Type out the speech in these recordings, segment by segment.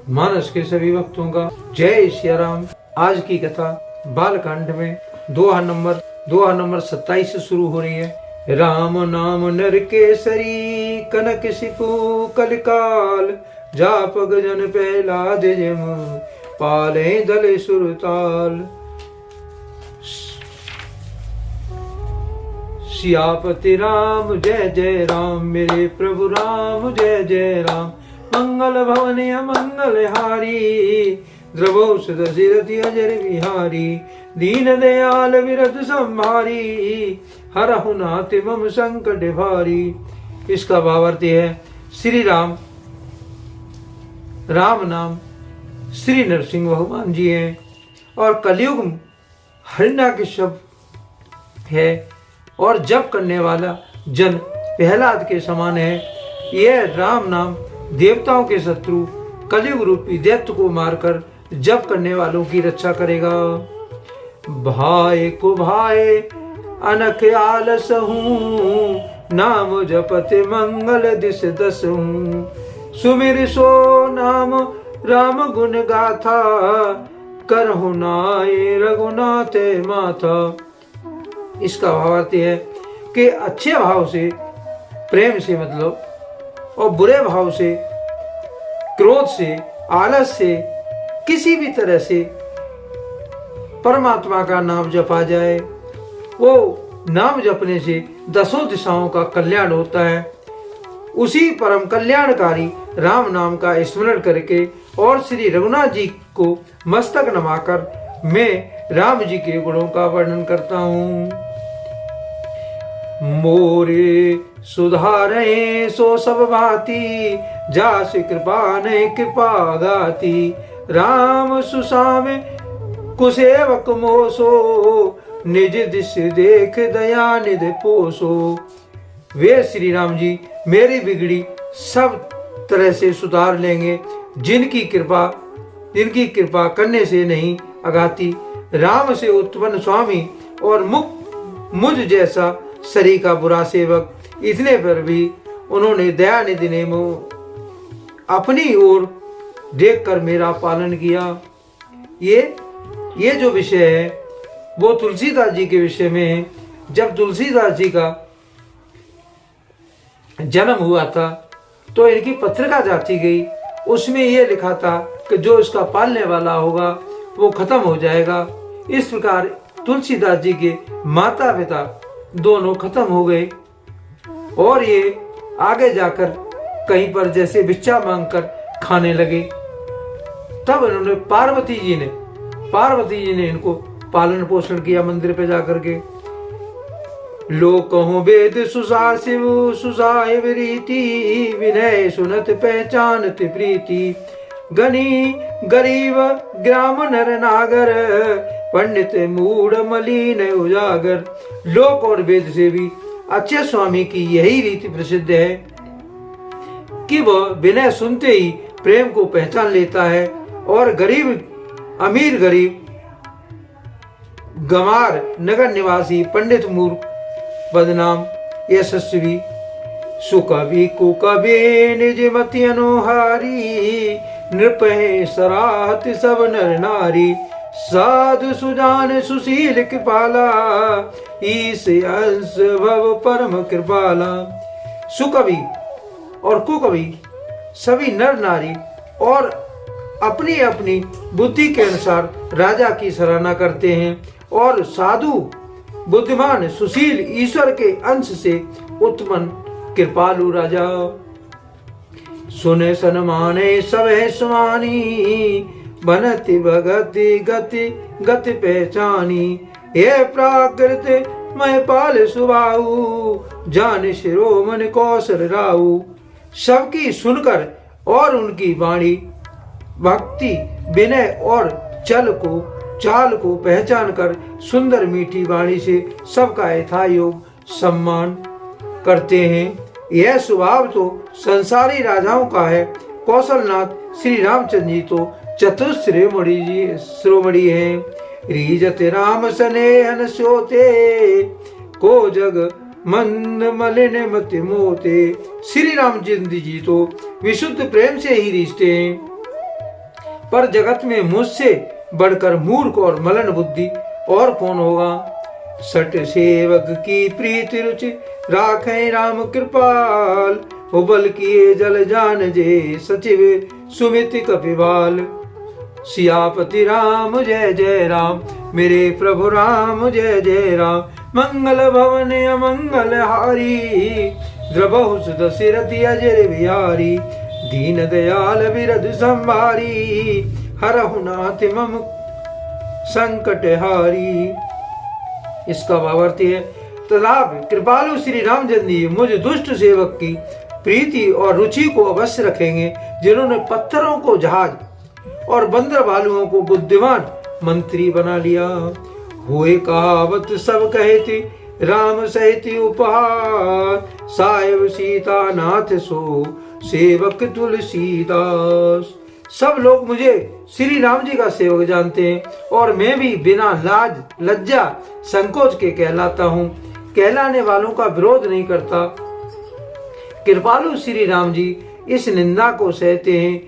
मानस के सभी भक्तों का जय श्री राम। आज की कथा बालकांड में दोहा नंबर 27 से शुरू हो रही है। राम नाम नर केसरी कनक सिपु कलिकाल जाप गजन प्रहलाद जिम पाले दल सुरताल। सियापति राम जय जय राम, मेरे प्रभु राम जय जय राम। मंगल भवन मंगल हारी, द्रवौ दशरथि अजर बिहारी। दीन दयाल विरध संभारी, हरहु नाथ मम संकट भारी। इसका भावार्थ है श्री राम, राम नाम श्री नरसिंह भगवान जी हैं और कलयुग हिरण्यकश्यप है और जप करने वाला जन प्रहलाद के समान है। यह राम नाम देवताओं के शत्रु कलयुग रूपी दैत्य को मारकर जप करने वालों की रक्षा करेगा। भाई को भाई अनख आलस हूँ, नाम जपत मंगल दिस दस हूँ। सुमिर सो नाम राम गुण गाथा, करहु नाय रघुनाथ माथा। इसका भावार्थ है कि अच्छे भाव से, प्रेम से मतलब, और बुरे भाव से, क्रोध से, आलस से, किसी भी तरह से परमात्मा का नाम जपा जाए। वो नाम जपने से दसों दिशाओं का कल्याण होता है। उसी परम कल्याणकारी राम नाम का स्मरण करके और श्री रघुनाथ जी को मस्तक नमाकर मैं राम जी के गुणों का वर्णन करता हूँ। मोरे सुधारे सो सब भांति, जास कृपा ने कृपा गाती। राम सुसामे कुसेवक मोसो, निज दिश देख दया निधि पोसो। वे श्री राम जी मेरी बिगड़ी सब तरह से सुधार लेंगे, जिनकी कृपा करने से नहीं अगाती। राम से उत्पन्न स्वामी और मुझ जैसा शरीर का बुरा सेवक, इतने पर भी उन्होंने दया निधि ने अपनी ओर देखकर मेरा पालन किया। ये जो विषय है वो तुलसीदास जी के विषय में है। जब तुलसीदास जी का जन्म हुआ था तो इनकी पत्रिका जाती गई, उसमें ये लिखा था कि जो इसका पालने वाला होगा वो खत्म हो जाएगा। इस प्रकार तुलसीदास जी के माता पिता दोनों खत्म हो गए और ये आगे जाकर कहीं पर जैसे भिक्षा मांगकर खाने लगे। तब इन्होंने पार्वती जी ने इनको पालन पोषण किया मंदिर पे जाकर के। लोक कहूं वेद सुसाशिव सुसाहिब रीति, विनय सुनत पहचानत प्रीति। गनी गरीब ग्राम नर नागर, पंडित मूढ़ मलिन उजागर। लोक और वेद से भी अच्छे स्वामी की यही रीति प्रसिद्ध है कि वह विनय सुनते ही प्रेम को पहचान लेता है और अमीर गरीब गंवार नगर निवासी पंडित मूर्ख बदनाम यशस्वी सुकवि कुकवि निज मति अनुहारी। नृपहे सराहत सब नर नारी, साधु सुजान सुशील कृपाला। ईश अंश भव परम कृपाला। सुकवि और कुकवि सभी नर नारी और अपनी अपनी बुद्धि के अनुसार राजा की सराहना करते हैं और साधु बुद्धिमान सुशील ईश्वर के अंश से उत्पन्न कृपालु राजा। सुने सन्माने सब है सुमानी, बनति भगति गति गति पहचानी। ये प्राकृत मैं पाल सुबाऊ, जान शिरोमन कौशल राऊ। सबकी सुनकर और उनकी वाणी भक्ति विनय और चाल को पहचान कर सुंदर मीठी वाणी से सबका यथायोग सम्मान करते हैं। यह स्वभाव तो संसारी राजाओं का है। कौशलनाथ श्री रामचंद्र जी तो चतुश्रोमणि हैं। रीजत राम सनेहन सोते, को जग मंद मलिन मति मोते। श्री रामचंद्र जी तो विशुद्ध प्रेम से ही रिश्ते हैं पर जगत में मुझसे बढ़कर मूर्ख और मलन बुद्धि और कौन होगा। सट सेवक की प्रीति रुचि राखें राम कृपाल, उबल किए जल जान जे सचिव सुमित कपिवाल। सियापति राम जय जय राम, मेरे प्रभु राम जय जय राम। मंगल भवन अमंगल हारी, द्रबहु सुदशरथि अजर बिहारी। दीन दयाल बिरध संभारी, हरहु नाथ मम संकट हारी। इसका भावार्थ है, तथापि कृपालु श्री रामचंद्र जी मुझ दुष्ट सेवक की प्रीति और रुचि को अवश्य रखेंगे, जिन्होंने पत्थरों को जहाज और बंदर भालुओं को बुद्धिमान मंत्री बना लिया। हुए कहावत सब कहती, राम सहित उपहार। साहेब सीता नाथ सो सेवक तुलसीदास। सब लोग मुझे श्री राम जी का सेवक जानते हैं, और मैं भी बिना लाज लज्जा संकोच के कहलाता हूँ। कहलाने वालों का विरोध नहीं करता। कृपालु श्री राम जी इस निंदा को सहते हैं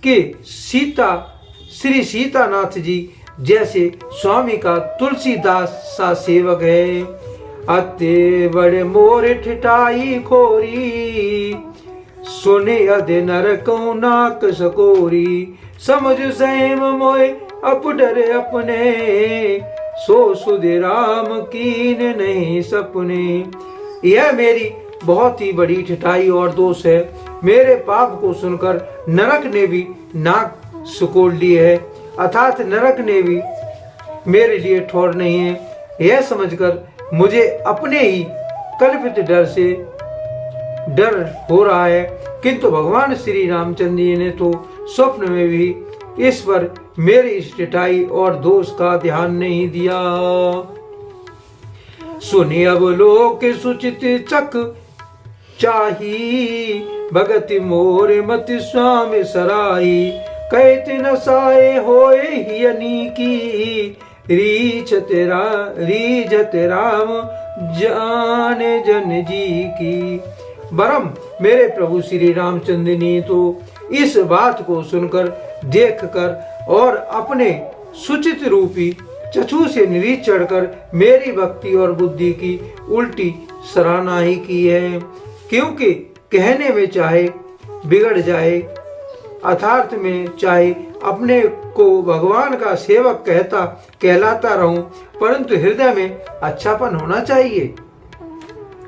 कि श्री सीतानाथ जी जैसे स्वामी का तुलसीदास सा सेवक है। अते बड़े मोर ठिठाई खोरी, सुने अधे नरको नाक सकोरी। समझ सैम मोए अप डरे अपने, सो सुधे राम कीन नहीं सपने। यह मेरी बहुत ही बड़ी ठिठाई और दोष है। मेरे पाप को सुनकर नरक ने भी नाक सुकोड़ ली है, अर्थात नरक ने भी मेरे लिए ठौर नहीं है। यह समझकर मुझे अपने ही कल्पित डर हो रहा है, किंतु भगवान श्री रामचंद्र जी ने तो स्वप्न में भी इस पर मेरी इस ठिठाई और दोष का ध्यान नहीं दिया। सुनि अब लोक सुचित चक चाही, भगत मोर मति स्वामी सराही। कहत न साए होए हियनी की, रीझत राम जाने जन जी की। बरम मेरे प्रभु श्री रामचंद्र ने तो इस बात को सुनकर, देखकर और अपने सुचित रूपी चक्षु से निरीक्षण कर मेरी भक्ति और बुद्धि की उल्टी सराहना ही की है। क्योंकि कहने में चाहे बिगड़ जाए, अर्थार्थ में चाहे अपने को भगवान का सेवक कहलाता रहूं, परंतु हृदय में अच्छापन होना चाहिए।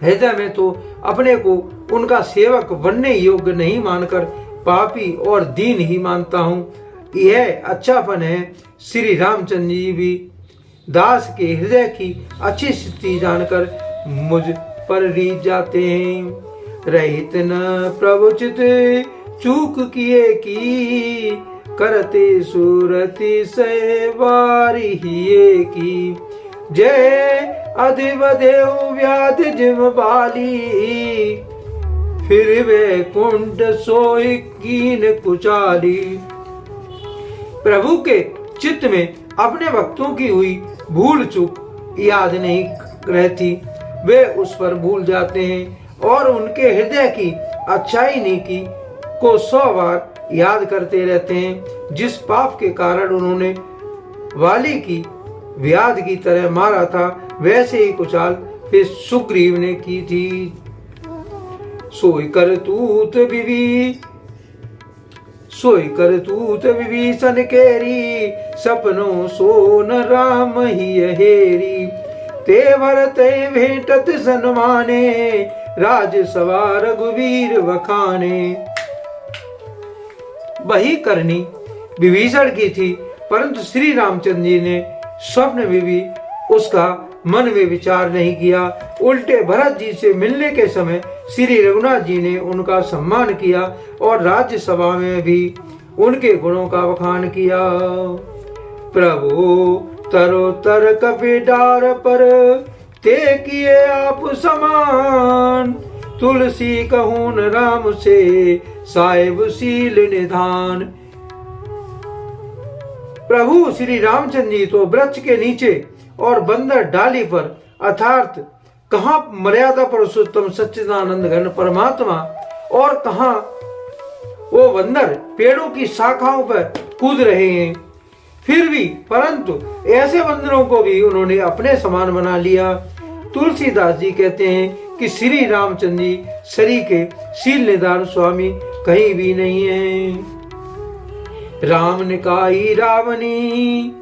हृदय में तो अपने को उनका सेवक बनने योग्य नहीं मानकर पापी और दीन ही मानता हूँ। यह अच्छापन है। श्री रामचंद्र जी भी दास के हृदय की अच्छी स्थिति जानकर मुझ पर रीझ जाते हैं। रहित न प्रभुचित चूक किए की, करते सूरति से बारी हिये की। जय अधिव देव व्याध जिम बाली, फिर वे कुंड सोई कीन कुचाली। प्रभु के चित्त में अपने भक्तों की हुई भूल चूक याद नहीं रहती, वे उस पर भूल जाते हैं और उनके हृदय की अच्छाई नीकी को 100 बार याद करते रहते हैं। जिस पाप के कारण उन्होंने वाली की व्याध की तरह मारा था, वैसे ही कुचाल फिर सुग्रीव ने की थी। सोई करतूत विभीषण केरी, सपनों सोन राम ही हेरी। तेवर ते भेंटत सन्माने, राज सवार रघुवीर वखाने। वही करनी विभीषण की थी, परंतु श्री रामचंद्र जी ने स्वप्न में भी उसका मन में विचार नहीं किया। उल्टे भरत जी से मिलने के समय श्री रघुनाथ जी ने उनका सम्मान किया और राज्यसभा में भी उनके गुणों का बखान किया। प्रभु तरोतर कपि डार पर, ते किए आप समान। तुलसी कहून राम से, साहिब शील निधान। प्रभु श्री रामचंद्र जी तो वृक्ष के नीचे और बंदर डाली पर, अर्थात कहाँ मर्यादा पुरुषोत्तम सच्चिदानंद घन परमात्मा और कहाँ वो बंदर पेड़ों की शाखाओं पर कूद रहे हैं। फिर भी परंतु ऐसे बंदरों को भी उन्होंने अपने समान बना लिया। तुलसीदास जी कहते हैं कि श्री रामचंद्र जी सरी के शील निधान स्वामी कहीं भी नहीं है। राम ने काई रावनी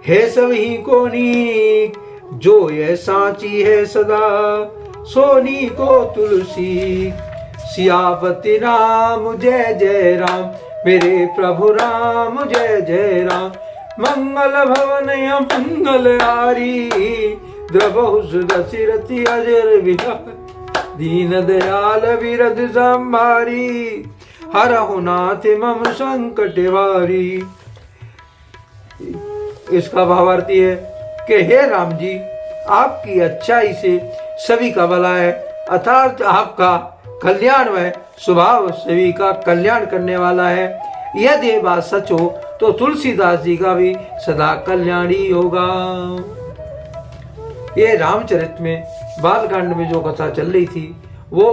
है सभी को नीक, जो यह साची है सदा सोनी को तुलसी। सियापति राम जय जय राम, मेरे प्रभु राम जय जय राम। मंगल भवन मंगल हारी, द्रबहु दशरथि अजर विराज। दीन दयाल विरध संभारी, हरहु नाथ मम संकट वारी। इसका भावार्थ है कि हे राम जी, आपकी अच्छाई से सभी का भला है, अर्थात आपका कल्याणमय स्वभाव सभी का कल्याण करने वाला है। यदि ये बात सच हो तो तुलसीदास जी का भी सदा कल्याण ही होगा। ये रामचरित में बालकांड में जो कथा चल रही थी वो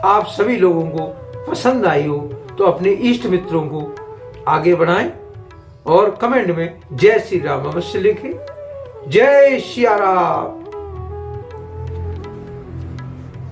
आप सभी लोगों को पसंद आई हो तो अपने इष्ट मित्रों को आगे बढ़ाएं और कमेंट में जय श्री राम अवश्य लिखें। जय श्री राम।